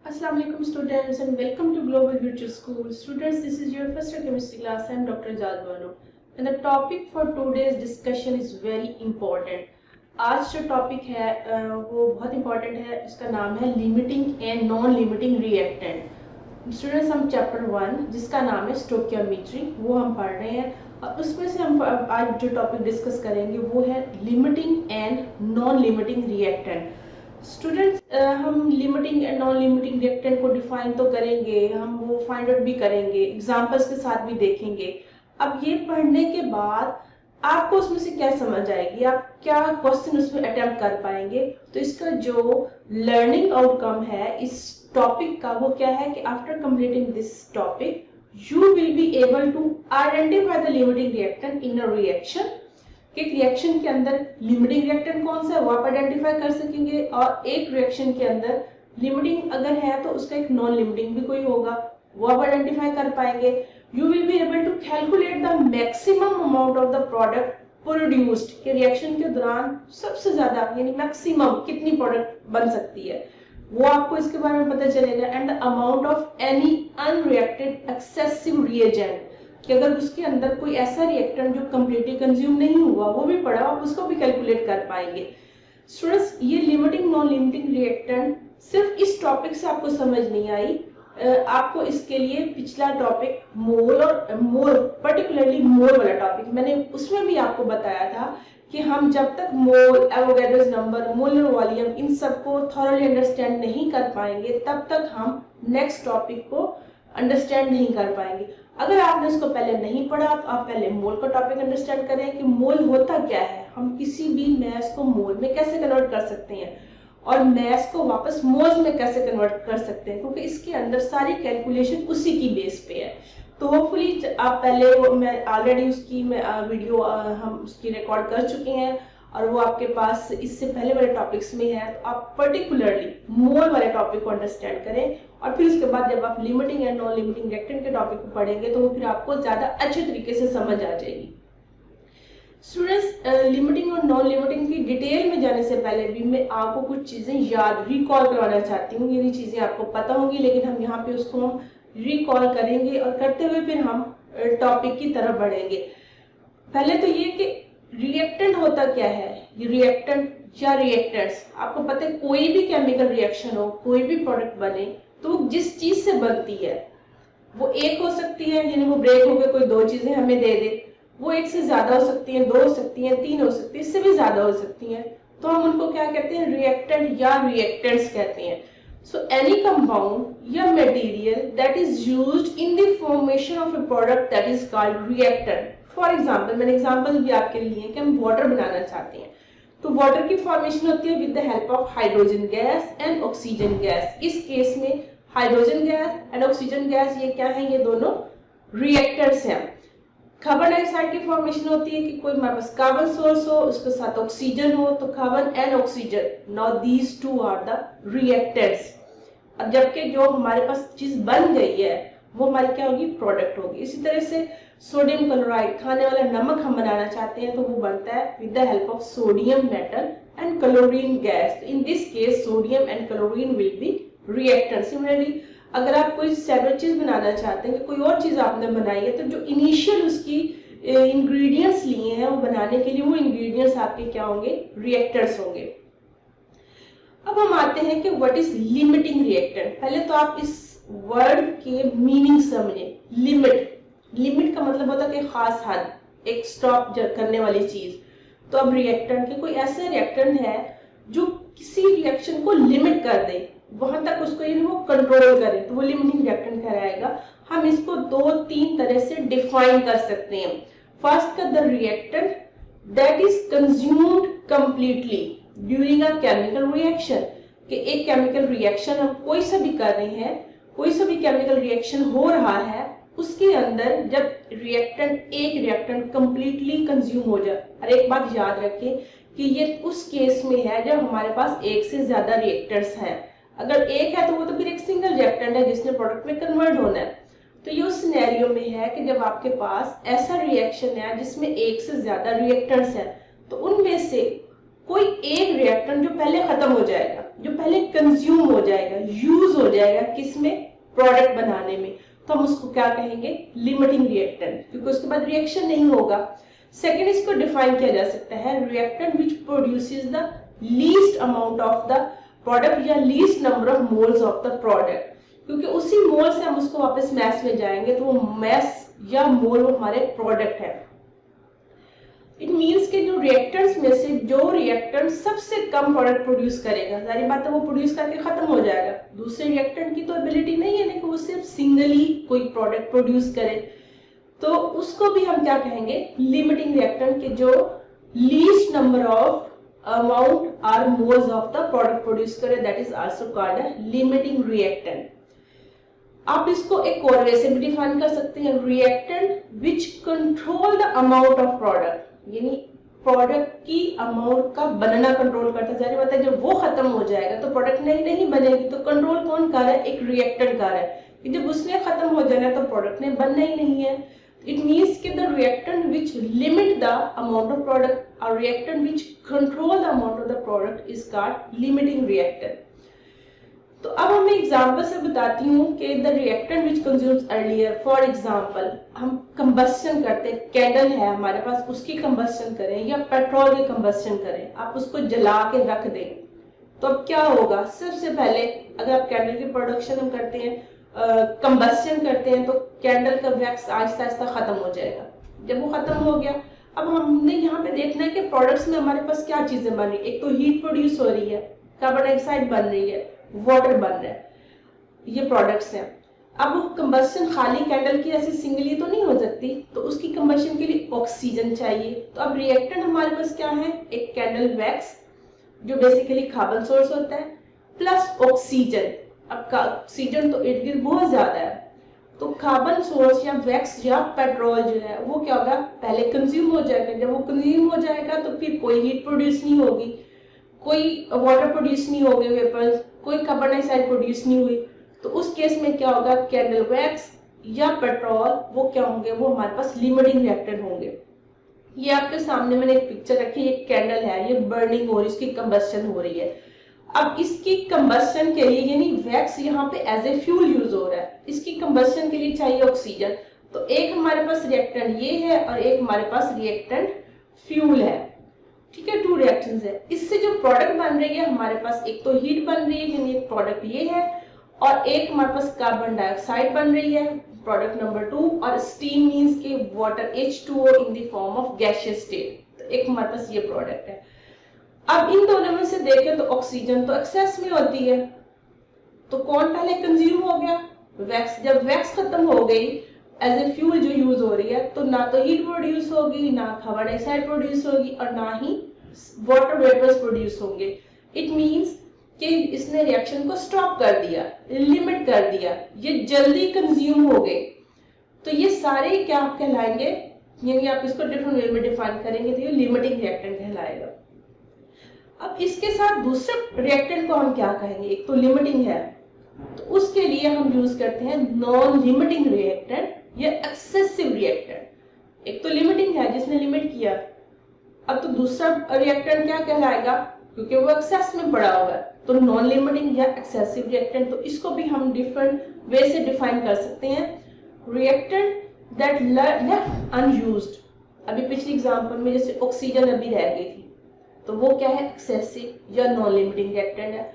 Assalamu alaikum students and welcome to Global Future School. Students, this is your first chemistry class. I am Dr. Jad Banu. And the topic for today's discussion is very important. आज जो topic है वो बहुत important है. इसका नाम है limiting and non limiting reactant. Students, हम चैप्टर 1 जिसका नाम है स्टोकियोमेट्री वो हम पढ़ रहे हैं और उसमें से हम आज जो टॉपिक डिस्कस करेंगे वो है limiting and non limiting reactant. Students, हम limiting and non limiting reactant को डिफाइन तो करेंगे, हम वो फाइंड आउट भी करेंगे, एग्जांपल्स के साथ भी देखेंगे. अब ये पढ़ने के बाद आपको उसमें से क्या समझ आएगी, आप क्या क्वेश्चन उसमें अटेम्प्ट कर पाएंगे. तो इसका जो लर्निंग आउटकम है इस टॉपिक का वो क्या है कि after completing this topic you will be able to identify the limiting reactant in a reaction. एक रिएक्शन के अंदर लिमिटिंग रिएक्टेंट कौन सा है वो आप आइडेंटिफाई कर सकेंगे, और एक रिएक्शन के अंदर लिमिटिंग अगर है तो उसका एक नॉन लिमिटिंग भी कोई होगा वो आप आइडेंटिफाई कर पाएंगे. You will be able to calculate the maximum amount of the product produced के रिएक्शन के दौरान सबसे ज्यादा यानी मैक्सिमम कितनी प्रोडक्ट बन सकती है वो आपको इसके बारे में पता चलेगा. And the amount of any unreacted excessive reagent कि अगर उसके अंदर कोई ऐसा रिएक्टेंट जो कम्प्लीटली कंज्यूम नहीं हुआ वो भी पड़ा आप उसको भी कैलकुलेट कर पाएंगे. स्टूडेंट्स, ये लिमिटिंग नॉन लिमिटिंग रिएक्टेंट सिर्फ इस टॉपिक से आपको समझ नहीं आई, आपको इसके लिए पिछला टॉपिक मोल और मोल पर्टिकुलरली मोल वाला टॉपिक मैंने उसमें भी आपको बताया था कि हम जब तक mole, Avogadro's number, molar volume इन सबको थॉरली अंडरस्टैंड नहीं कर पाएंगे तब तक हम नेक्स्ट टॉपिक को अंडरस्टैंड नहीं कर पाएंगे. अगर आपने इसको पहले नहीं पढ़ा तो आप पहले मोल का टॉपिक अंडरस्टैंड करें कि मोल होता क्या है, हम किसी भी मैस को मोल में कैसे कन्वर्ट कर सकते हैं और मैस को वापस मोल्स में कैसे कन्वर्ट कर सकते हैं, क्योंकि इसके अंदर सारी कैलकुलेशन उसी की बेस पे है. तो होपफुली आप पहले वो मैं ऑलरेडी उसकी वीडियो हम उसकी रिकॉर्ड कर चुके हैं और वो आपके पास इससे पहले वाले टॉपिक्स में है. तो आप पर्टिकुलरली मोल वाले टॉपिक को अंडरस्टैंड करें और फिर उसके बाद जब आप limiting and non limiting reactant के टॉपिक को पढ़ेंगे तो वो फिर आपको ज्यादा अच्छे तरीके से समझ आ जाएगी. स्टूडेंट्स, लिमिटिंग और नॉन लिमिटिंग की डिटेल में जाने से पहले भी मैं आपको कुछ चीजें याद रिकॉल करवाना चाहती हूँ. ये चीजें आपको पता होंगी लेकिन हम यहाँ पे उसको हम रिकॉल करेंगे और करते हुए फिर हम टॉपिक की तरफ बढ़ेंगे. पहले तो ये कि रिएक्टेंट होता क्या है, ये रिएक्टेंट या रिएक्टेंट्स आपको पता है कोई भी केमिकल रिएक्शन हो, कोई भी प्रोडक्ट बने तो जिस चीज से बनती है वो एक हो सकती है, यानी वो ब्रेक हो गए कोई दो चीजें हमें दे दे, वो एक से ज्यादा हो सकती है, दो हो सकती है, तीन हो सकती है, इससे भी ज्यादा हो सकती है, तो हम उनको क्या कहते हैं, रिएक्टेंट या रिएक्टेंट्स कहते हैं. सो एनी कंपाउंड या material that is used in the formation of A product that is called reactant. For example, मैंने एग्जाम्पल भी आपके लिए कि हम वाटर बनाना चाहते हैं तो वाटर की फॉर्मेशन होती है with the help of hydrogen gas and oxygen gas. इस केस में hydrogen gas and oxygen gas ये क्या है, ये दोनों रिएक्टर्स हैं. कार्बन डाइऑक्साइड की फॉर्मेशन होती है कि कोई हमारे पास कार्बन सोर्स हो उसके साथ ऑक्सीजन हो तो carbon and oxygen, now these two are the reactants. अब जबकि जो हमारे पास चीज बन गई है वो हमारी क्या होगी, प्रोडक्ट होगी. इसी तरह से सोडियम क्लोराइड खाने वाला नमक हम बनाना चाहते हैं तो वो बनता है with the help of sodium metal and chlorine gas. In this case sodium and chlorine will be reactant. Similarly अगर आप कोई सेवरल चीज बनाना चाहते हैं, कोई और चीज आपने बनाई है तो जो इनिशियल उसकी इंग्रेडिएंट्स लिए हैं वो बनाने के लिए वो इंग्रेडिएंट्स आपके क्या होंगे, रिएक्टर्स होंगे. अब हम आते हैं कि व्हाट इज लिमिटिंग रिएक्टेंट. पहले तो आप इस वर्ड के मीनिंग समझें. लिमिट, लिमिट का मतलब होता है कि खास हद, एक स्टॉप करने वाली चीज. तो अब रिएक्टेंट के कोई ऐसा रिएक्टेंट है जो किसी रिएक्शन को लिमिट कर दे, वहां तक उसको यानी वो कंट्रोल करे तो वो लिमिटिंग रिएक्टेंट कहलाएगा. हम इसको दो तीन तरह से डिफाइन कर सकते हैं. फर्स्ट का the reactant that is consumed completely during a chemical reaction. कि एक केमिकल रिएक्शन हम कोई सा भी कर रहे हैं, कोई सा भी केमिकल रिएक्शन हो रहा है उसके अंदर जब रिएक्टेंट एक रिएक्टेंट कंप्लीटली कंज्यूम हो जाए. और एक बात याद रखें कि ये उस केस में है जब हमारे पास एक से ज्यादा रिएक्टर्स हैं. अगर एक है तो वो तो फिर एक सिंगल रिएक्टेंट है जिसने प्रोडक्ट में कन्वर्ट होना है. तो ये उस सिनेरियो में है कि जब आपके पास ऐसा रिएक्शन है जिसमें एक से ज्यादा रिएक्टर्स हैं तो उनमें से कोई एक रिएक्टेंट जो पहले खत्म हो जाएगा, जो पहले कंज्यूम हो जाएगा, यूज हो जाएगा किसमें, प्रोडक्ट बनाने में, तो हम उसको क्या कहेंगे, लिमिटिंग रिएक्टेंट, क्योंकि उसके बाद रिएक्शन नहीं होगा। सेकेंड, इसको डिफाइन किया जा सकता है reactant which produces the least amount of the product या least number of moles of the product, क्योंकि उसी मोल से हम उसको वापस मैस में जाएंगे तो वो मैस या मोल हमारे प्रोडक्ट है। इट मीन्स कि जो रिएक्टेंट्स में से जो रिएक्टेंट सबसे कम प्रोडक्ट प्रोड्यूस करेगा, सारी बात है वो प्रोड्यूस करके खत्म हो जाएगा। दूसरे रिएक्टेंट की तो एबिलिटी नहीं है कि वो सिर्फ सिंगली कोई प्रोडक्ट प्रोड्यूस करे, तो उसको भी हम क्या कहेंगे, लिमिटिंग रिएक्टेंट के जो least number of amount or moles of the product produce करे, that is also called a limiting reactant. आप इसको एक और वे से भी डिफाइन कर सकते हैं, reactant which control the amount of product, यानी प्रोडक्ट की अमाउंट का बनना कंट्रोल करता है। जारी बात है जब वो खत्म हो जाएगा तो प्रोडक्ट नहीं बनेगी, तो कंट्रोल कौन कर रहा है, एक रिएक्टेंट कर रहा है, कि जब उसने खत्म हो जाना तो प्रोडक्ट ने बनना ही नहीं है। इट मीन्स कि the reactant which limit the amount of product और reactant which control the amount of the product is called limiting reactant. तो अब मैं एग्जांपल से बताती हूँ कि the reactant which consumes earlier, for example हम कंबस्शन करते हैं, कैंडल है हमारे पास, उसकी कंबस्शन करें या पेट्रोल की कंबस्शन करें, आप उसको जला के रख दें, तो अब क्या होगा, सबसे पहले अगर आप कैंडल की प्रोडक्शन हम करते हैं, कंबस्शन करते हैं, तो कैंडल का वैक्स आहिस्ता आहिस्ता खत्म हो जाएगा। जब वो खत्म हो गया, अब हमने यहाँ पे देखना है कि प्रोडक्ट्स में हमारे पास क्या चीजें बन रही है, एक तो हीट प्रोड्यूस हो रही है, कार्बन डाइऑक्साइड बन रही है, वाटर बन रहा है, ये प्रोडक्ट्स हैं। अब वो कंबस्शन खाली कैंडल की ऐसी सिंगली तो नहीं हो सकती, तो उसकी कंबस्शन के लिए ऑक्सीजन चाहिए। तो अब रिएक्टेंट हमारे पास क्या है, एक कैंडल वैक्स जो बेसिकली कार्बन सोर्स होता है, प्लस ऑक्सीजन। अब ऑक्सीजन तो इर्द गिर्द बहुत ज्यादा है, तो कार्बन सोर्स या वैक्स या पेट्रोल जो है वो क्या होगा, पहले कंज्यूम हो जाएगा। जब वो कंज्यूम हो जाएगा तो फिर कोई हीट प्रोड्यूस नहीं होगी, कोई वाटर प्रोड्यूस नहीं होंगे वेपर्स, कोई कार्बन डाइऑक्साइड प्रोड्यूस नहीं हुई, तो उस केस में क्या होगा, कैंडल वैक्स या पेट्रोल वो क्या होंगे, वो हमारे पास लिमिटिंग रिएक्टेंट होंगे। ये आपके सामने मैंने एक पिक्चर रखी है, एक कैंडल है, ये बर्निंग हो रही है, इसकी कंबस्शन हो रही है। अब इसकी कंबस्शन के लिए यानी वैक्स यहाँ पे एज ए फ्यूल यूज हो रहा है, इसकी कंबस्शन के लिए चाहिए ऑक्सीजन, तो एक हमारे पास रिएक्टेंट ये है और एक हमारे पास रिएक्टेंट फ्यूल है, ठीक है, टू रिएक्शंस है। इससे जो प्रोडक्ट बन रही है हमारे पास, एक तो हीट बन रही है यानी एक प्रोडक्ट ये है, और एक हमारे पास कार्बन डाइऑक्साइड बन रही है, प्रोडक्ट नंबर 2, और स्टीम मींस के water H2O in the form of gaseous state, तो एक हमारे पास ये प्रोडक्ट है। अब इन दोनों में से देखें तो ऑक्सीजन तो एक्सेस में होती है, तो कौन पहले कंज्यूम हो गया, वैक्स। जब वैक्स खत्म हो गई एज ए फ्यूल जो यूज हो रही है, तो ना तो हीट प्रोड्यूस होगी, ना कार्बन डाइऑक्साइड प्रोड्यूस होगी, और ना ही वाटर वेपर्स प्रोड्यूस होंगे। इट मींस कि इसने रिएक्शन को स्टॉप कर दिया, लिमिट कर दिया, ये जल्दी कंज्यूम हो गए, तो ये सारे क्या आप कहलाएंगे, यानी आप इसको डिफरेंट वे में डिफाइन करेंगे तो ये लिमिटिंग रिएक्टेंट कहलाएगा। अब इसके साथ दूसरे रिएक्टेंट को हम क्या कहेंगे, एक तो लिमिटिंग है, तो उसके लिए हम यूज करते हैं नॉन लिमिटिंग रिएक्टेंट या एक्सेसिव रिएक्टेंट। एक तो लिमिटिंग है जिसने लिमिट किया, अब तो दूसरा रिएक्टेंट क्या कहलाएगा, क्योंकि वो एक्सेस में पड़ा हुआ है, तो नॉन लिमिटिंग या एक्सेसिव रिएक्टेंट। तो इसको भी हम डिफरेंट वे से डिफाइन कर सकते हैं, रिएक्टेंट दैट लेफ्ट अनयूज्ड। अभी पिछली एग्जांपल में जैसे ऑक्सीजन अभी रह गई थी, तो वो क्या है, एक्सेसिव या नॉन लिमिटिंग रिएक्टेंट है।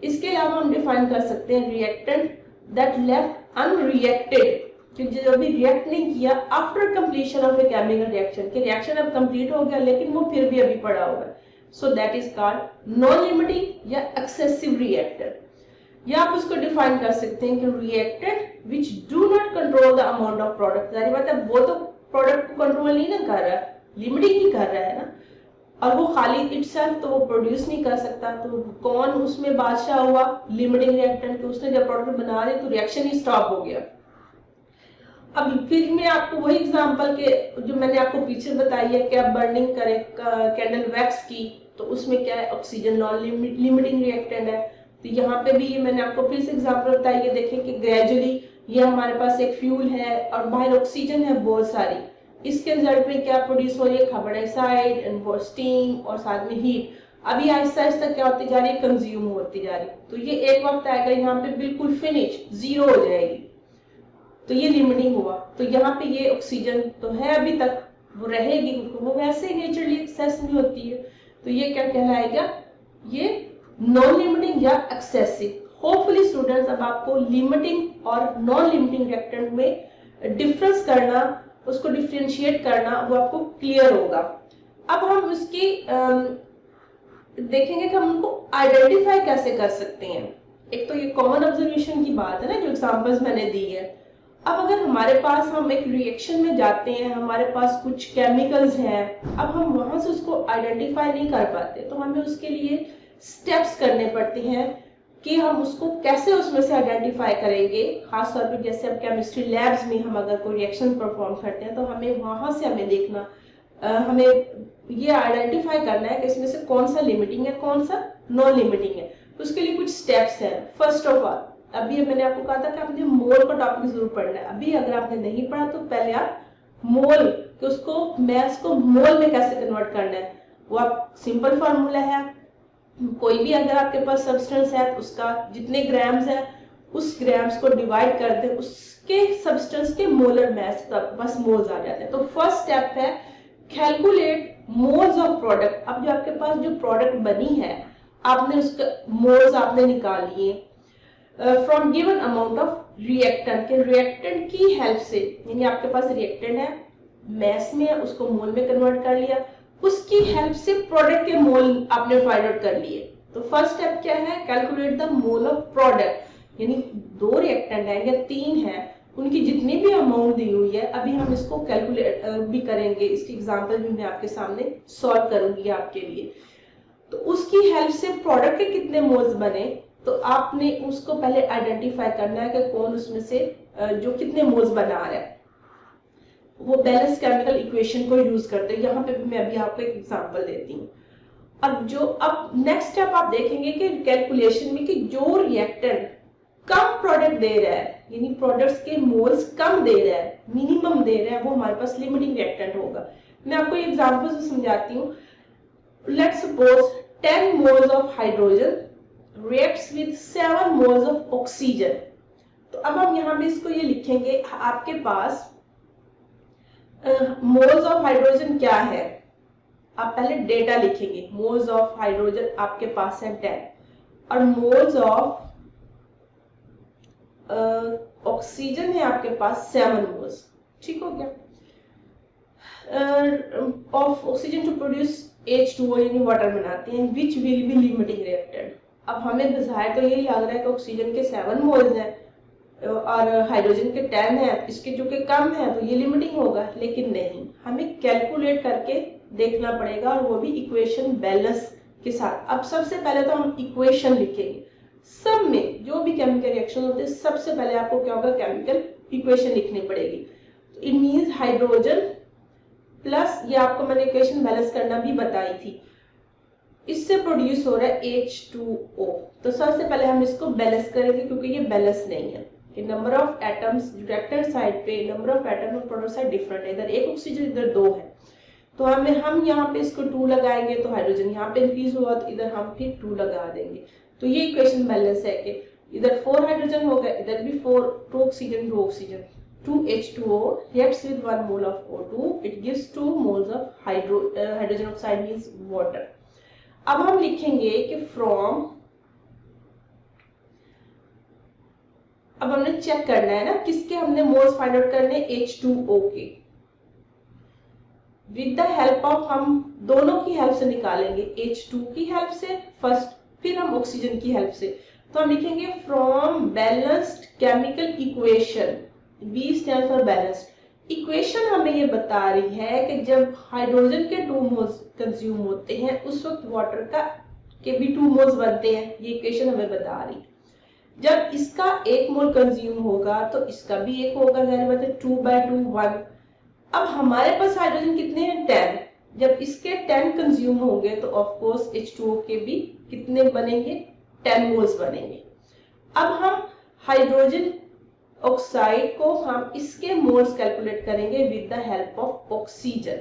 इसके अलावा हम डिफाइन कर सकते हैं रिएक्टेंट दैट लेफ्ट अनरिएक्टेड, क्योंकि जो भी रिएक्ट नहीं किया after completion of a chemical reaction, कि रिएक्शन अब कंप्लीट हो गया लेकिन वो फिर भी अभी पड़ा हुआ है, so that is called non limiting या एक्सेसिव रिएक्टेंट। या आप उसको डिफाइन कर सकते हैं कि reactant which do not control the amount of product. जारी बात है वो तो प्रोडक्ट को कंट्रोल नहीं ना कर रहा है, लिमिटिंग ही कर रहा है ना, और वो खाली इटसेल्फ तो वो प्रोड्यूस नहीं कर सकता, तो कौन उसमें बादशाह हुआ, लिमिटिंग रिएक्टेंट, उसने जब प्रोडक्ट बना दिया तो रिएक्शन ही स्टॉप हो गया। अब फिर मैं आपको वही एग्जांपल के जो मैंने आपको पीछे बताई है कि आप बर्निंग करें कैंडल वैक्स की, तो उसमें क्या है, ऑक्सीजन नॉन लिमिटिंग रिएक्टेंट है। तो यहाँ पे भी मैंने आपको फिर से एग्जांपल बताई है, देखें कि ग्रेजुअली ये हमारे पास एक फ्यूल है और बाहर ऑक्सीजन है बहुत सारी, इसके रिजल्ट में क्या प्रोड्यूस हो रही है, कार्बन डाइऑक्साइड एंड स्टीम और साथ में हीट। अभी आहिस्ता आहिस्ता क्या होती जा रही है, कंज्यूम होती जा रही है। तो ये एक वक्त आएगा यहाँ पे बिल्कुल फिनिश, जीरो हो जाएगी, तो ये लिमिटिंग हुआ। तो यहाँ पे ये ऑक्सीजन तो है अभी तक, वो रहेगी, वो वैसे ही नेचुरली एक्सेस में होती है। तो ये क्या कहलाएगा, ये नॉन लिमिटिंग या एक्सेसिव। होपफुली स्टूडेंट्स अब आपको लिमिटिंग और नॉन लिमिटिंग रिएक्टेंट में डिफरेंस करना, उसको डिफरेंशिएट करना, वो आपको क्लियर होगा। अब हम उसकी देखेंगे कि हम उनको आइडेंटिफाई कैसे कर सकते हैं। एक तो ये कॉमन ऑब्जर्वेशन की बात है ना, जो एग्जांपल्स मैंने दी है। अब अगर हमारे पास हम एक रिएक्शन में जाते हैं, हमारे पास कुछ केमिकल्स हैं, अब हम वहां से उसको आइडेंटिफाई नहीं कर पाते, तो हमें उसके लिए स्टेप्स करने पड़ते हैं कि हम उसको कैसे उसमें से आइडेंटिफाई करेंगे। खासतौर पर जैसे अब केमिस्ट्री लैब्स में हम अगर कोई रिएक्शन परफॉर्म करते हैं, तो हमें वहां से हमें देखना, हमें ये आइडेंटिफाई करना है कि इसमें से कौन सा लिमिटिंग है, कौन सा नॉन लिमिटिंग है। तो उसके लिए कुछ स्टेप्स हैं। फर्स्ट ऑफ ऑल, अभी मैंने आपको कहा था कि आपने मोल का टॉपिक जरूर पढ़ना है। अभी अगर आपने नहीं पढ़ा तो पहले आप मोल कि उसको मैथ्स को मोल में कैसे कन्वर्ट करना है, वो आप सिंपल फार्मूला है। कोई भी अगर आपके पास सब्सटेंस है तो उसका जितने ग्राम्स है उस ग्राम्स को डिवाइड कर दे उसके सब्सटेंस के मोलर मास, तब बस मोल्स आ जाते हैं। तो फर्स्ट स्टेप है कैलकुलेट मोल्स ऑफ प्रोडक्ट। अब जो आपके पास जो प्रोडक्ट बनी है, आपने उसका मोल्स आपने निकाल लिए from given amount of reactant के रिएक्टेंट की हेल्प से, यानी आपके पास रिएक्टेंट है, मैस में है, उसको मोल में कन्वर्ट कर लिया, उसकी हेल्प से प्रोडक्ट के मोल आपने फाइंड आउट कर लिए। तो फर्स्ट स्टेप क्या है, calculate the mole of product. यानी दो रिएक्टेंट है या तीन है, उनकी जितनी भी अमाउंट दी हुई है, अभी हम इसको कैलकुलेट भी करेंगे, इसकी एग्जांपल भी मैं आपके सामने सॉल्व करूंगी आपके लिए। तो उसकी हेल्प से प्रोडक्ट के कितने मोल्स बने, तो आपने उसको पहले आइडेंटिफाई करना है कि कौन उसमें से जो कितने मोल्स बना रहा है। वो बैलेंस केमिकल इक्वेशन को यूज करते हैं। यहाँ पे भी मैं अभी आपको एक एग्जांपल देती हूँ। अब नेक्स्ट स्टेप आप देखेंगे कि कैलकुलेशन में कि जो रिएक्टेंट कम प्रोडक्ट दे रहा है, यानी प्रोडक्ट्स के मोल्स कम दे रहा है, मिनिमम दे रहा है, वो हमारे पास लिमिटिंग रिएक्टेंट होगा। मैं आपको एग्जांपल से समझाती हूँ। Let's suppose 10 moles of hydrogen reacts with 7 moles of oxygen। तो अब हम यहाँ पे इसको ये लिखेंगे, आपके पास मोल्स ऑफ हाइड्रोजन क्या है, आप पहले डेटा लिखेंगे। मोल्स ऑफ हाइड्रोजन आपके पास है 10 और मोल्स ऑफ ऑक्सीजन है आपके पास 7 मोल्स। ठीक हो गया। Of oxygen to produce H2O यानी वाटर बनाते हैं, which will be limiting reactant. अब हमें डिजायर तो यही लग रहा है कि ऑक्सीजन के 7 मोल्स हैं और हाइड्रोजन के 10 है, इसके जो कि कम है तो ये लिमिटिंग होगा, लेकिन नहीं, हमें कैलकुलेट करके देखना पड़ेगा, और वो भी इक्वेशन बैलेंस के साथ। अब सबसे पहले तो हम इक्वेशन लिखेंगे। सब में जो भी केमिकल रिएक्शन होते हैं, सबसे पहले आपको क्या होगा, केमिकल इक्वेशन लिखनी पड़ेगी। तो इट मींस हाइड्रोजन प्लस, ये आपको मैंने इक्वेशन बैलेंस करना भी बताई थी, इससे प्रोड्यूस हो रहा है H2O। तो सबसे पहले हम इसको बैलेंस करेंगे, क्योंकि ये बैलेंस नहीं है कि number of atoms reactant side पे, नंबर ऑफ एटम और प्रोडक्ट साइड डिफरेंट है, इधर एक ऑक्सीजन इधर 2 है। तो हम यहाँ पे इसको 2 लगाएंगे, तो हाइड्रोजन यहाँ पे इंक्रीज हुआ, तो इधर हम फिर 2 लगा देंगे। तो ये इक्वेशन बैलेंस है कि इधर 4 हाइड्रोजन होगा, इधर भी 4, 2 oxygen 2 oxygen, 2 H2O reacts with 1 mole of O2, it gives 2 moles of hydrogen oxide means water। अब हम लिखेंगे कि फ्रॉम, अब हमने चेक करना है ना किसके हमने मोल्स फाइंड आउट करने, H2O के। विद द हेल्प ऑफ, हम दोनों की हेल्प से निकालेंगे, H2 की हेल्प से फर्स्ट, फिर हम ऑक्सीजन की हेल्प से। तो हम लिखेंगे from balanced chemical equation, B stands for balanced. Equation हमें ये बता रही है कि जब हाइड्रोजन के 2 मोल्स कंज्यूम होते हैं, उस वक्त वाटर का के भी 2 मोल्स बनते हैं, ये इक्वेशन हमें बता रही है। जब इसका 1 मोल कंज्यूम होगा तो इसका भी 1 होगा, जाहिर बात है 2/2 1। अब हमारे पास हाइड्रोजन कितने हैं, 10। जब इसके 10 कंज्यूम होंगे तो ऑफ कोर्स H2O के भी कितने बनेंगे, 10 मोल्स बनेंगे। अब हम हाइड्रोजन ऑक्साइड को हम इसके मोल्स कैलकुलेट करेंगे with the help of oxygen.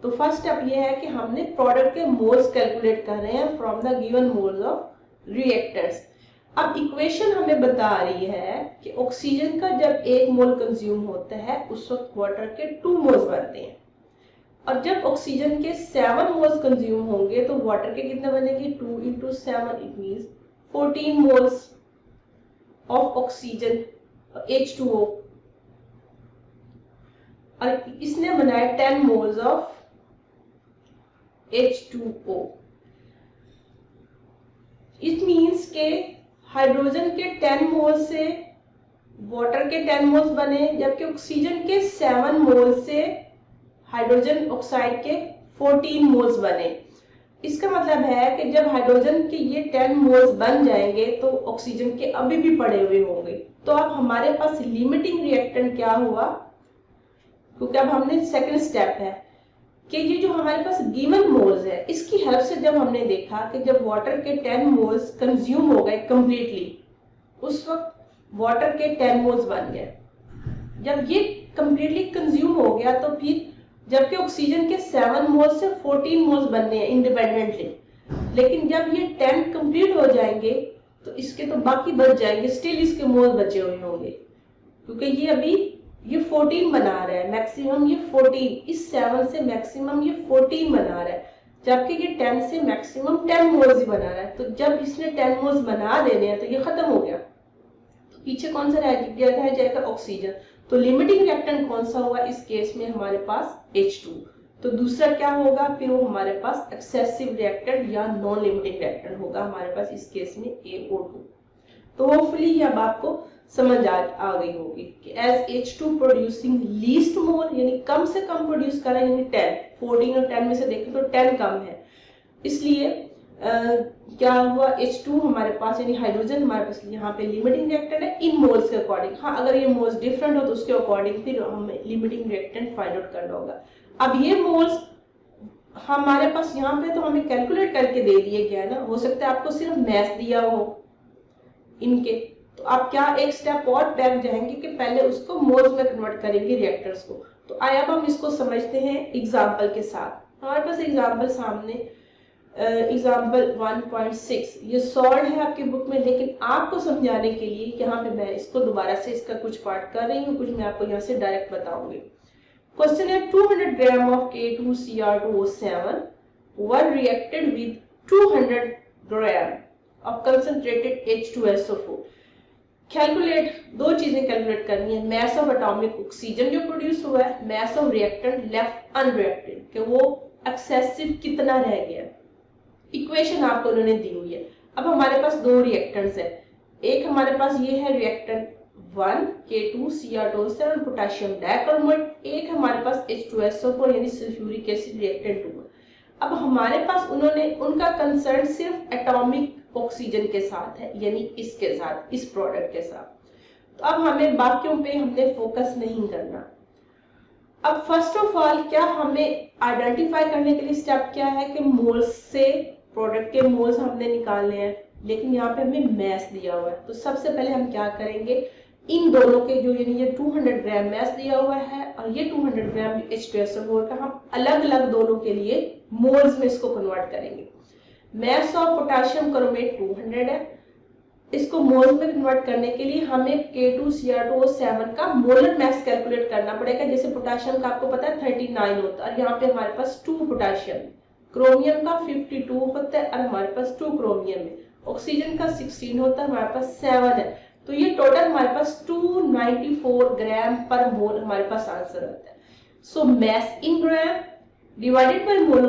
तो फर्स्ट स्टेप ये है कि हमने प्रोडक्ट के मोल्स कैलकुलेट कर रहे हैं from the given moles of reactors. अब इक्वेशन हमें बता रही है कि ऑक्सीजन का जब 1 मोल कंज्यूम होता है उस वक्त वाटर के 2 मोल्स बनते हैं, और जब ऑक्सीजन के 7 मोल्स कंज्यूम होंगे तो वाटर के कितने बनेंगे, 2 into 7, it means 14 moles of oxygen H2O, और इसने बनाया 10 moles of H2O। It means के हाइड्रोजन के 10 मोल से वाटर के 10 मोल्स बने, जबकि ऑक्सीजन के 7 मोल से हाइड्रोजन ऑक्साइड के 14 मोल्स बने। इसका मतलब है कि जब हाइड्रोजन के ये 10 मोल्स बन जाएंगे तो ऑक्सीजन के अभी भी पड़े हुए होंगे। तो अब हमारे पास लिमिटिंग रिएक्टेंट क्या हुआ, क्योंकि अब हमने सेकंड स्टेप है कि ये जो हमारे पास गिवन मोल्स है इसकी हेल्प से जब हमने देखा कि जब वाटर के 10 मोल्स कंज्यूम हो गए कंप्लीटली, उस वक्त वाटर के 10 मोल्स बन गए। जब ये कंप्लीटली कंज्यूम हो गया तो फिर जबकि ऑक्सीजन के 7 मोल्स से 14 मोल्स बनने हैं इंडिपेंडेंटली, लेकिन जब ये 10 कंप्लीट हो जाएंगे तो इसके तो बाकी बच जाएंगे, स्टिल इसके मोल्स बचे हुए होंगे, क्योंकि ये अभी ये 14 बना रहा है मैक्सिमम, ये 14 इस 7 से मैक्सिमम ये 14 बना रहा है, जबकि ये 10 से मैक्सिमम 10 मोल्स ही बना रहा है। तो जब इसने 10 मोल्स बना देने हैं तो ये खत्म हो गया, तो पीछे कौन सा रह जाएगा, ऑक्सीजन। तो लिमिटिंग रिएक्टेंट कौन सा होगा इस केस में, हमारे पास H2। तो दूसरा क्या होगा फिर, वो हमारे पास एक्सेसिव रिएक्टेंट या नॉन लिमिटिंग रिएक्टेंट होगा हमारे पास इस केस में AO2। तो होपफुली अब आपको समझ आ गई होगी कि एज H2 प्रोड्यूसिंग लीस्ट मोल, यानी कम से कम प्रोड्यूस कर रहा है, यानी 10, 14 और 10 में से देखें तो 10 कम है, इसलिए क्या हुआ, H2 हमारे पास यानी हाइड्रोजन हमारे पास यहाँ पे लिमिटिंग रिएक्टेंट है इन मोल्स के अकॉर्डिंग। हाँ, अगर ये मोल्स डिफरेंट हो तो उसके अकॉर्डिंग फिर हमें लिमिटिंग रिएक्टेंट फाइंड आउट करना होगा। अब ये मोल्स हमारे पास यहाँ पे तो हमें कैलकुलेट करके दे दिए गया है ना, हो सकता है आपको सिर्फ मैथ दिया हो इनके, तो आप क्या एक स्टेप और बैक जाएंगे कि पहले उसको मोल्स में कन्वर्ट करेंगे रिएक्टर्स को। तो आइए अब हम इसको समझते हैं एग्जाम्पल के साथ। हमारे पास एग्जाम्पल सामने एग्जाम्पल 1.6 ये सॉल्व है आपकी बुक में, लेकिन आपको समझाने के लिए यहाँ पे मैं इसको दोबारा से इसका कुछ पार्ट कर रही हूँ, कुछ मैं आपको यहाँ से डायरेक्ट बताऊंगी। क्वेश्चन है 200 gram of K2Cr2O7 were reacted with 200 gram of concentrated H2SO4। Calculate, दो चीजें कैलकुलेट करनी है, मैस ऑफ एटॉमिक ऑक्सीजन जो प्रोड्यूस हुआ है, mass of reactant left unreacted कि वो एक्सेसिव कितना रह गया। इक्वेशन आपको उन्होंने दी हुई है। अब हमारे पास दो रिएक्टेंट्स है, एक हमारे पास ये है रिएक्टेंट 1 K2Cr2O7 पोटेशियम डाइक्रोमेट, एक हमारे पास H2SO4 यानी सल्फ्यूरिक एसिड रिएक्टेंट 2। अब हमारे पास उन्होंने उनका कंसर्न सिर्फ एटॉमिक ऑक्सीजन के साथ है, यानी इसके साथ, इस प्रोडक्ट के साथ। तो अब हमें बाकियों पे हमने फोकस नहीं करना। अब फर्स्ट ऑफ ऑल क्या हमें आइडेंटिफाई करने के लिए स्टेप क्या है कि मोल्स से प्रोडक्ट के मोल्स हमने निकालने हैं, लेकिन यहाँ पे हमें मैस दिया हुआ है। तो सबसे पहले हम क्या करेंगे, इन दोनों के जो यानी ये 200 ग्राम मैस दिया हुआ है और ये 200 ग्राम H2SO4 का हम अलग अलग दोनों के लिए मोल्स में इसको कन्वर्ट करेंगे। मैस ऑफ पोटेशियम क्रोमेट 200 है, इसको मोल्स में कन्वर्ट करने के लिए हमें K2Cr2O7 का मोलर मैस कैलकुलेट करना पड़ेगा। जैसे पोटेशियम का आपको पता है 39 होता है और यहाँ पे हमारे पास 2 पोटेशियम, क्रोमियम का 52 होता है और हमारे पास 2 क्रोमियम है, ऑक्सीजन का 16 होता है, हमारे पास 7 है। तो ये टोटल हमारे पास 294 ग्राम पर मोल हमारे पास आंसर आता है। So mass in gram divided by molar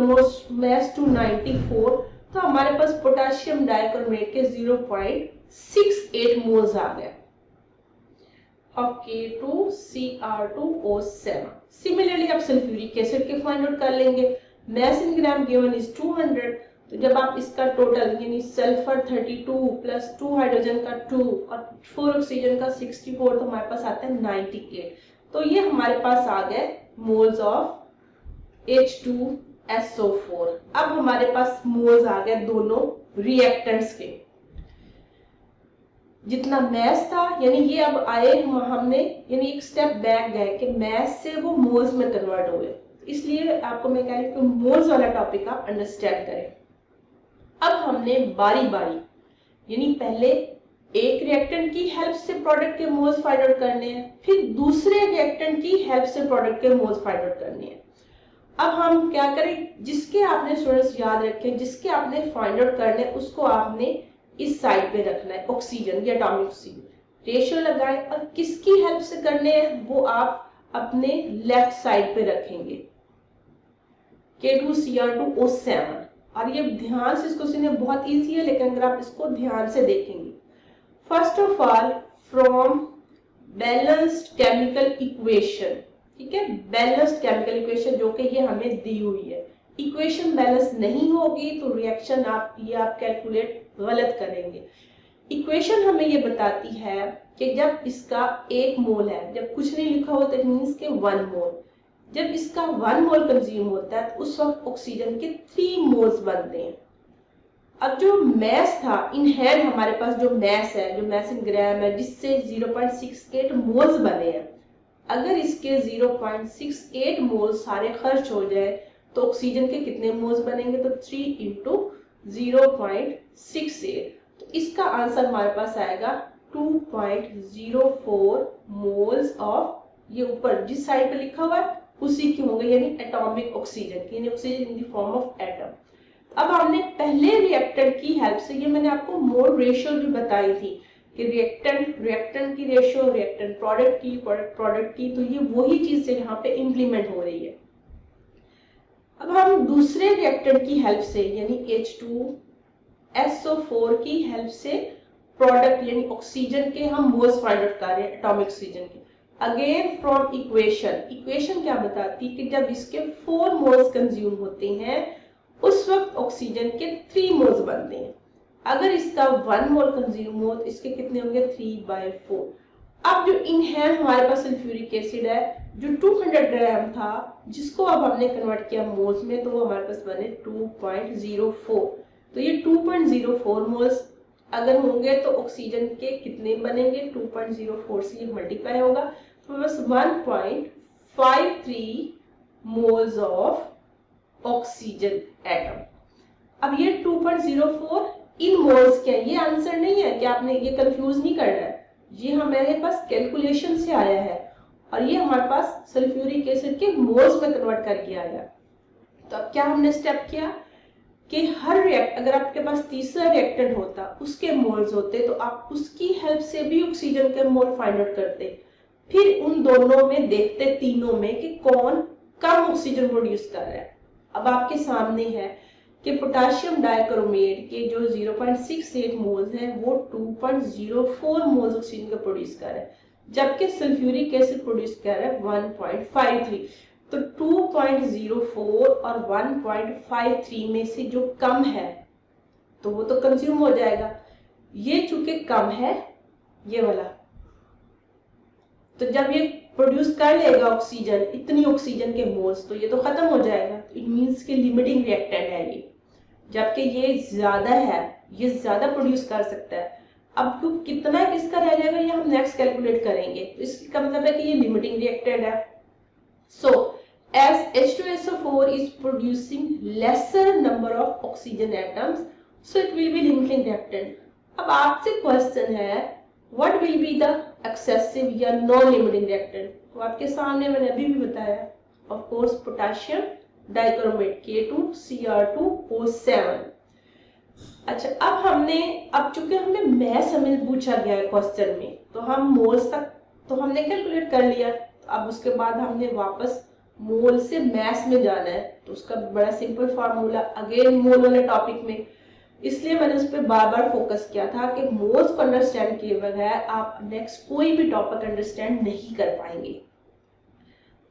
mass 294, तो हमारे पास पोटेशियम डाइक्रोमेट के 0.68 मोल्स आ गया ऑफ K2Cr2O7। सिमिलरली आप सल्फ्यूरिक एसिड के फाइंड आउट कर लेंगे, mass in gram given is 200। तो जब आप इसका टोटल यानी सल्फर 32 प्लस 2 हाइड्रोजन का 2 और 4 ऑक्सीजन का 64, तो हमारे पास आता है 98। तो ये हमारे पास आ गए मोल्स ऑफ H2SO4। अब हमारे पास मोल्स आ गए दोनों रिएक्टेंट्स के, जितना मैस था यानी ये अब आए हमने यानी एक स्टेप बैक गए कि मैस से वो मोल्स में कन्वर्ट हुए। इसलिए आपको मैं कह रही हूँ कि मोल्स वाला टॉपिक आप अंडरस्टैंड करें। अब हमने बारी बारी यानी पहले एक रिएक्टेंट की हेल्प से प्रोडक्ट के मोल्स फाइंड आउट करने हैं, फिर दूसरे रिएक्टेंट की हेल्प से प्रोडक्ट के मोल्स फाइंड आउट करने हैं। अब हम क्या करें, जिसके आपने स्टूडेंट्स याद रखें, जिसके आपने फाइंड आउट करने उसको आपने इस साइड पे रखना है, ऑक्सीजन या एटॉमिक ऑक्सीजन रेशियो लगाएं, और किसकी हेल्प से करने हैं वो आप अपने लेफ्ट साइड पे रखेंगे, K2Cr2O7। और ये ध्यान से इसको सुनिए, बहुत इजी है, लेकिन अगर आप इसको ध्यान से देखेंगे, first of all from balanced chemical equation, ठीक है, बैलेंस्ड केमिकल इक्वेशन जो कि ये हमें दी हुई है। इक्वेशन बैलेंस नहीं होगी तो रिएक्शन आप कैलकुलेट गलत करेंगे। इक्वेशन हमें ये बताती है कि जब इसका 1 मोल है, जब कुछ नहीं लिखा होता इट मींस के 1 मोल, जब इसका 1 मोल कंज्यूम होता है तो उस वक्त ऑक्सीजन के 3 मोल्स बनते हैं। अब जो मैस था इन हैंड, हमारे पास जो मैस है, जो मैस इन ग्राम है, जिससे 0.68 मोल्स बने हैं, अगर इसके 0.68 मोल्स सारे खर्च हो जाए तो ऑक्सीजन के कितने मोल्स बनेंगे, तो 3 × 0.68, तो इसका आंसर हमारे पास आएगा 2.04 मोल्स ऑफ, ये ऊपर जिस साइड पे लिखा हुआ है उसी के होंगे, यानी एटॉमिक ऑक्सीजन की, यानी oxygen in the form of atom. अब हमने पहले रिएक्टेंट की हेल्प से, ये मैंने आपको मोल रेशियो भी बताई थी कि रिएक्टेंट की रेशियो, रिएक्टेंट प्रोडक्ट की, तो ये वही चीज है यहाँ पे इंप्लीमेंट हो रही है। अब हम दूसरे रिएक्टेंट की हेल्प से यानी H2SO4 की हेल्प से प्रोडक्ट यानी ऑक्सीजन के हम मोल्स फाइंड आउट कर रहे हैं, एटॉमिक ऑक्सीजन के। अगेन फ्रॉम इक्वेशन क्या बताती है कि जब इसके 4 मोल्स कंज्यूम होते हैं उस वक्त ऑक्सीजन के 3 मोल्स बनते हैं। अगर इसका 1 मोल कंज्यूम हो तो इसके कितने होंगे, 3/4। अब जो इन हैंड हमारे पास सल्फ्यूरिक एसिड है जो 200 ग्राम था, जिसको अब हमने कन्वर्ट किया मोल्स में, तो वो हमारे पास बने 2.04। तो ये 2.04 मोल्स अगर होंगे तो ऑक्सीजन के कितने बनेंगे, 2.04 से ये मल्टीप्लाई होगा तो बस 1.53 मोल्स ऑफ ऑक्सीजन एटम। अब ये 2.04 इन मोल्स क्या है, ये आंसर नहीं है कि आपने ये कंफ्यूज नहीं करना है, ये हमारे पास कैलकुलेशन से आया है और ये हमारे पास सल्फ्यूरिक एसिड के मोल्स में कन्वर्ट करके आया। तो अब क्या हमने स्टेप किया कि हर अगर आपके पास तीसरा रिएक्टेंट होता, उसके मोल्स होते, तो आप उसकी हेल्प से भी ऑक्सीजन के मोल फाइंड आउट करते, फिर उन दोनों में देखते, तीनों में, कि कौन कम ऑक्सीजन प्रोड्यूस कर रहा है। अब आपके सामने है कि पोटेशियम डाइक्रोमेट के जो 0.68 मोल्स हैं वो 2.04 मोल्स ऑक्सीजन का प्रोड्यूस कर रहा है, जबकि सल्फ्यूरिक एसिड प्रोड्यूस कर रहा है 1.53। तो 2.04 और 1.53 में से जो कम है तो वो तो कंज्यूम हो जाएगा, ये चूंकि कम है ये वाला, तो जब ये प्रोड्यूस कर लेगा ऑक्सीजन, इतनी ऑक्सीजन के मोल्स, तो ये तो खत्म हो जाएगा। इट मींस कि लिमिटिंग रिएक्टेंट है ये, जबकि ये ज्यादा है, ये ज्यादा प्रोड्यूस कर सकता है। अब तो कितना किसका रह जाएगा ये हम नेक्स्ट कैलकुलेट करेंगे, तो इसका मतलब है कि ये लिमिटिंग रिएक्टेंट है। सो as H2SO4 is producing lesser number of oxygen atoms, so it will be limiting reactant। अब आपसे क्वेश्चन है what will be the excessive या non limiting reactant, तो आपके सामने मैंने अभी भी बताया, of course potassium dichromate K2Cr2O7। अच्छा, अब चूंकि हमें मैस हमें पूछा गया है क्वेश्चन में, तो हम मोल्स तक तो हमने कैलकुलेट कर लिया, अब उसके बाद हमने वापस मोल से मैस में जाना है, तो उसका बड़ा सिंपल फार्मूला अगेन मोल वाले टॉपिक में, इसलिए मैंने उस पर बार बार फोकस किया था कि मोल्स को अंडरस्टैंड किए बगैर आप नेक्स्ट कोई भी टॉपिक अंडरस्टैंड नहीं कर पाएंगे।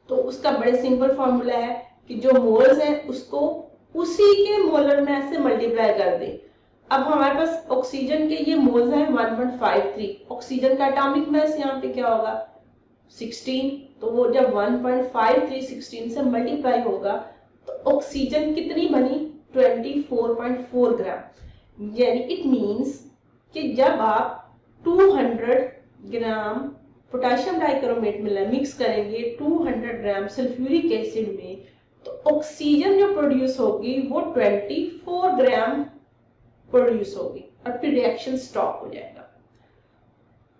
तो उसका बड़े सिंपल फार्मूला है कि जो मोल्स हैं उसको उसी के मोलर मैस से मल्टीप्लाई कर दें। अब हमारे पास ऑक्सीजन के ये मोल्स हैं 1.53, ऑक्सीजन का एटॉमिक मैस यहाँ पे क्या होगा 16, तो वो जब 1.53 16 से मल्टीप्लाई होगा तो ऑक्सीजन कितनी बनी 24.4 ग्राम। यानी इट मींस कि जब आप 200 ग्राम पोटेशियम डाइक्रोमेट मिक्स करेंगे 200 ग्राम सल्फ्यूरिक एसिड में, तो ऑक्सीजन जो प्रोड्यूस होगी वो 24 ग्राम प्रोड्यूस होगी और फिर रिएक्शन स्टॉप हो जाएगा,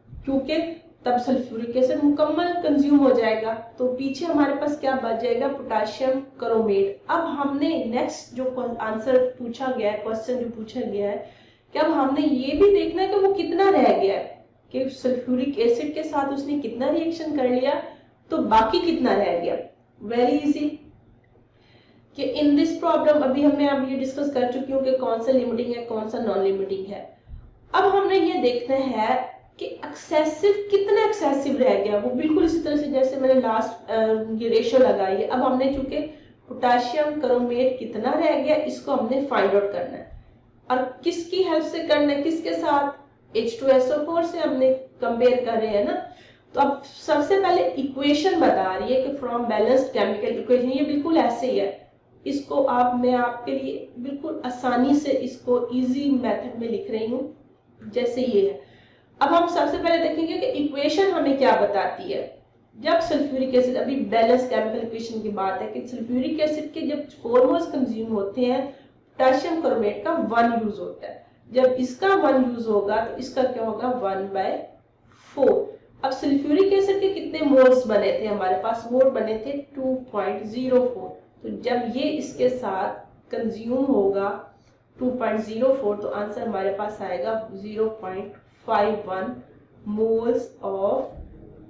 क्योंकि तब सल्फ्यूरिक एसिड मुकम्मल कंज्यूम हो जाएगा। तो पीछे हमारे पास क्या बच जाएगा, पोटेशियम क्रोमेट। अब हमने नेक्स्ट जो आंसर पूछा गया है, क्वेश्चन जो पूछा गया है कि अब हमने ये भी देखना है कि वो कितना रह गया है, कि सल्फ्यूरिक एसिड के साथ उसने कितना रिएक्शन कर लिया, तो बाकी कितना रह गया। वेरी इजी कि इन दिस प्रॉब्लम अभी ये डिस्कस कर चुकी हूँ कि कौन सा लिमिटिंग है कौन सा नॉन लिमिटिंग है। अब हमने ये देखना है कि एक्सेसिव कितना एक्सेसिव रह गया, वो बिल्कुल इसी तरह से जैसे मैंने लास्ट ये रेशियो लगाई है। अब हमने चूंकि पोटेशियम क्रोमेट कितना रह गया इसको हमने फाइंड आउट करना है, और किसकी हेल्प से करना है, किसके साथ, H2SO4 से हमने कंपेयर कर रहे हैं ना। तो अब सबसे पहले इक्वेशन बता रही है कि फ्रॉम बैलेंस्ड केमिकल इक्वेशन, ये बिल्कुल ऐसे ही है, इसको मैं आपके लिए बिल्कुल आसानी से इसको इजी मेथड में लिख रही हूँ जैसे ये है। अब हम सबसे पहले देखेंगे कि इक्वेशन हमें क्या बताती है। जब सल्फ्यूरिक एसिड, अभी बैलेंस केमिकल इक्वेशन की बात है कि सल्फ्यूरिक एसिड के जब 4 मोल्स कंज्यूम होते हैं, पोटेशियम क्रोमेट का 1 यूज होता है। जब इसका 1 यूज होगा तो इसका क्या होगा, 1/4। अब सल्फ्यूरिक एसिड के कितने मोल्स बने थे हमारे पास, मोल बने थे 2.04। तो जब ये इसके साथ कंज्यूम होगा 2.04 तो आंसर हमारे पास आएगा 0.51 मोल्स ऑफ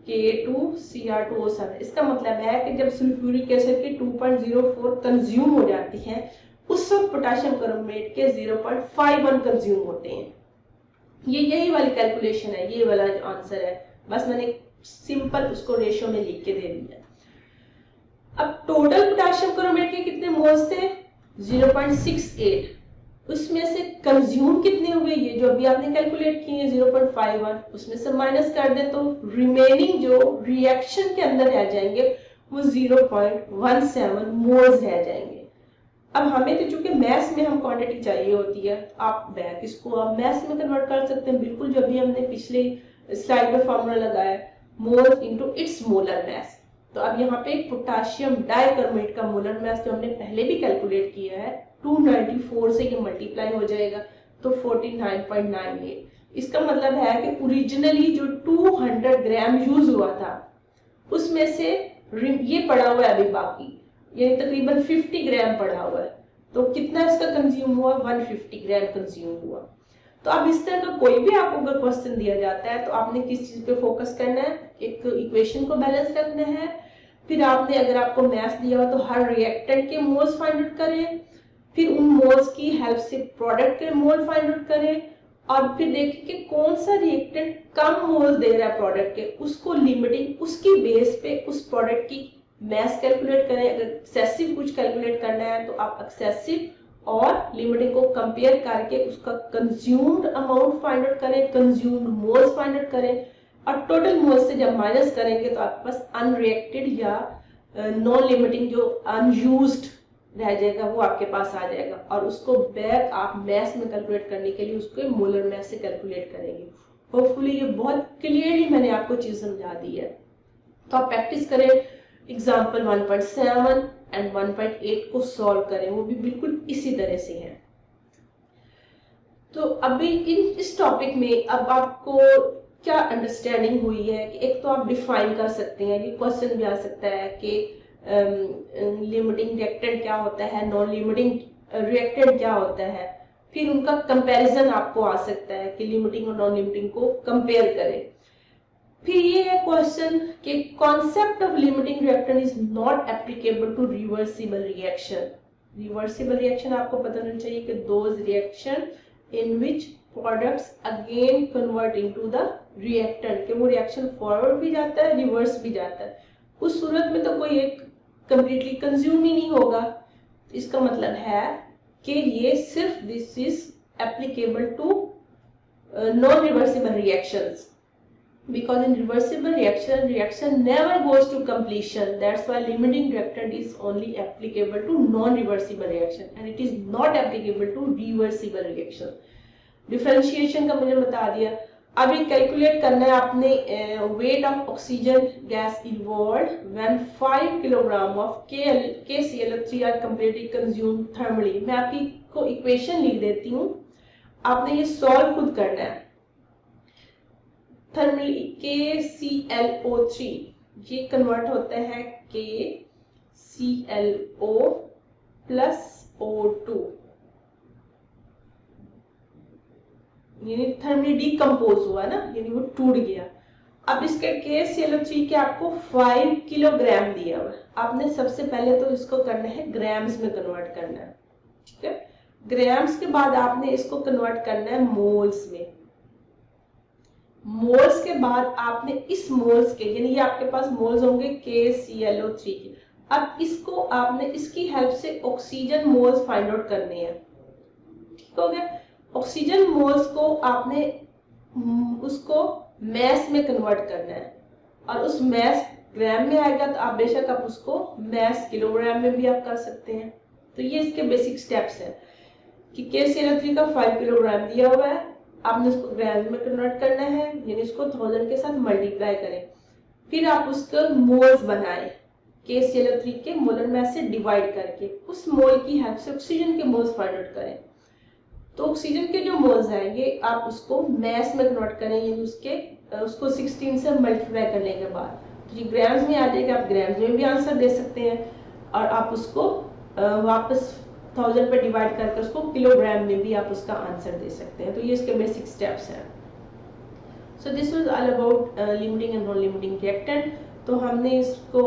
K2Cr2O7। इसका मतलब है कि जब सल्फ्यूरिक एसिड के 2.04 कंज्यूम हो जाती हैं उस वक्त पोटेशियम क्रोमेट के 0.51 कंज्यूम होते हैं। ये यही वाली कैलकुलेशन है, ये वाला आंसर है, बस मैंने सिंपल उसको रेशियो में लिख के दे दिया। अब टोटल पोटेशियम क्रोमेट के कितने मोल्स थे, 0.68। उसमें से कंज्यूम कितने हुए, ये जो अभी आपने कैलकुलेट किए 0.51, उसमें से माइनस कर दें तो रिमेनिंग जो रिएक्शन के अंदर रह जाएंगे वो 0.17 मोल्स रह जाएंगे। अब हमें तो चूंकि मैथ्स में हम क्वांटिटी चाहिए होती है, तो आप बैक इसको आप मैथ्स में कन्वर्ट कर सकते हैं, बिल्कुल जो अभी हमने पिछले स्लाइड में फॉर्मूला लगाया, मोल इनटू इट्स मोलर मास। तो अब यहाँ पे पोटेशियम डाइक्रोमेट का मोलर मास जो हमने पहले भी कैलकुलेट किया है 294 से ये मल्टीप्लाई हो जाएगा तो 49.98। इसका मतलब है कि ओरिजिनली जो 200 ग्राम यूज हुआ था उसमें से ये पड़ा हुआ है अभी बाकी, यानी तकरीबन 50 ग्राम पड़ा हुआ है। तो कितना इसका कंज्यूम हुआ, 150 ग्राम कंज्यूम हुआ। तो अब इस तरह का कोई भी आपको अगर क्वेश्चन दिया जाता है तो आपने किस चीज पे फोकस करना है, एक इक्वेशन को बैलेंस रखना है, फिर आपने अगर आपको मैथ्स दिया हो तो हर रिएक्टेंट के मोल्स फाइंड आउट करें, फिर उन मोल्स की हेल्प से प्रोडक्ट के मोल फाइंड आउट करें, और फिर देखें कि कौन सा रिएक्टेंट कम मोल दे रहा है प्रोडक्ट के, उसको लिमिटिंग उसकी बेस पे उस प्रोडक्ट की मैस कैलकुलेट करें। अगर एक्सेसिव कुछ कैलकुलेट करना है तो आप एक्सेसिव और लिमिटिंग को कंपेयर करके उसका कंज्यूम्ड अमाउंट फाइंड आउट करें, कंज्यूम्ड मोल्स फाइंड आउट करें, और टोटल मोल्स से जब माइनस करेंगे तो आपके पास अनरिएक्टेड या नॉन लिमिटिंग जो अनयूज्ड रह जाएगा वो आपके पास आ जाएगा, और उसको बैक आप मैथ्स में कैलकुलेट करने के लिए उसको मोलर मैथ से कैलकुलेट करेंगे। होपफुली ये बहुत क्लियरली मैंने आपको चीज समझा दी है। तो आप प्रैक्टिस करें, एग्जाम्पल 1.7 एंड 1.8 को सॉल्व करें, वो भी बिल्कुल इसी तरह से है। तो अभी इस टॉपिक में अब आपको क्या अंडरस्टैंडिंग हुई है कि एक तो आप डिफाइन कर सकते हैं, ये क्वेश्चन भी आ सकता है कि लिमिटिंग रिएक्टेंट क्या होता है, नॉन लिमिटिंग रिएक्टेंट क्या होता है, फिर उनका कंपैरिजन आपको आ सकता है कि लिमिटिंग और नॉन लिमिटिंग को कंपेयर करें। फिर ये है क्वेश्चन कि concept of limiting reactant is not applicable to reversible reaction. Reversible reaction आपको पता होना चाहिए कि those reaction in which products again convert into the reactant, कि वो रिएक्शन फॉरवर्ड भी जाता है रिवर्स भी जाता है, उस सूरत में तो कोई एक कंप्लीटली कंज्यूम ही नहीं होगा। इसका मतलब है कि ये सिर्फ this is applicable to non reversible reactions, because in reversible reaction never goes to completion. That's why limiting reactant is only applicable to non-reversible reaction and it is not applicable to reversible reaction. Differentiation का मैंने बता दिया। अभी calculate करना है आपने weight of oxygen gas evolve when 5 kilogram of KClO3 are completely consume thermally. मैं आपकी को इक्वेशन लिख देती हूँ, आपने ये सॉल्व खुद करना है। थर्मली KClO3 ये कन्वर्ट होता है KClO प्लस O2, यानी थर्मली डिकम्पोज हुआ ना, यानी वो टूट गया। अब इसके KClO3 के आपको 5 किलोग्राम दिया हुआ है, आपने सबसे पहले तो इसको करना है ग्राम्स में कन्वर्ट करना है, ठीक है। ग्राम्स के बाद आपने इसको कन्वर्ट करना है मोल्स में, मोल्स के बाद आपने इस मोल्स के, यानी ये आपके पास मोल्स होंगे KClO3 के, अब इसको आपने इसकी हेल्प से ऑक्सीजन मोल्स फाइंड आउट करने हैं, ठीक हो गया। ऑक्सीजन मोल्स को आपने उसको मैस में कन्वर्ट करना है, और उस मैस ग्राम में आएगा तो आप बेशक आप उसको मैस किलोग्राम में भी आप कर सकते हैं। तो ये इसके बेसिक स्टेप्स हैं कि KClO3 का 5 किलोग्राम दिया हुआ है, आपने उसको ग्राम में कन्वर्ट करना है, यानी इसको 1000 के साथ मल्टीप्लाई करें, फिर आप उसका मोल्स बनाएं KClO3 के मोलर मास से डिवाइड करके, उस मोल की हेल्प से ऑक्सीजन के मोल्स फाइंड आउट करें। तो ऑक्सीजन के जो मोल्स आएंगे आप उसको मैस में कन्वर्ट करें, यानी उसको 16 से मल्टीप्लाई करने के बाद तो ये ग्राम्स में आ जाएगा, आप ग्राम्स में भी आंसर दे सकते हैं, और आप उसको वापस 1000 पे डिवाइड करके उसको किलोग्राम में भी आप उसका आंसर दे सकते हैं। तो ये इसके बेसिक स्टेप्स हैं। So this was all about limiting and non limiting reactant. तो हमने इसको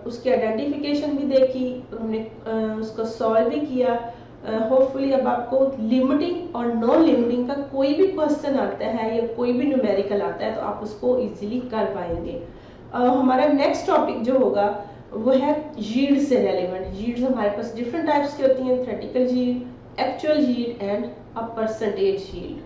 उसकी आइडेंटिफिकेशन भी देखी, हमने उसको सॉल्व भी किया। होपफुली अब आपको लिमिटिंग और नॉन लिमिटिंग का कोई भी क्वेश्चन आता है या कोई भी न्यूमेरिकल आता है तो आप उसको इजीली कर पाएंगे। हमारा नेक्स्ट टॉपिक जो होगा वो है यील्ड से रेलेवेंट। यील्ड हमारे पास डिफरेंट टाइप्स की होती हैं, theoretical yield, actual yield and a percentage yield.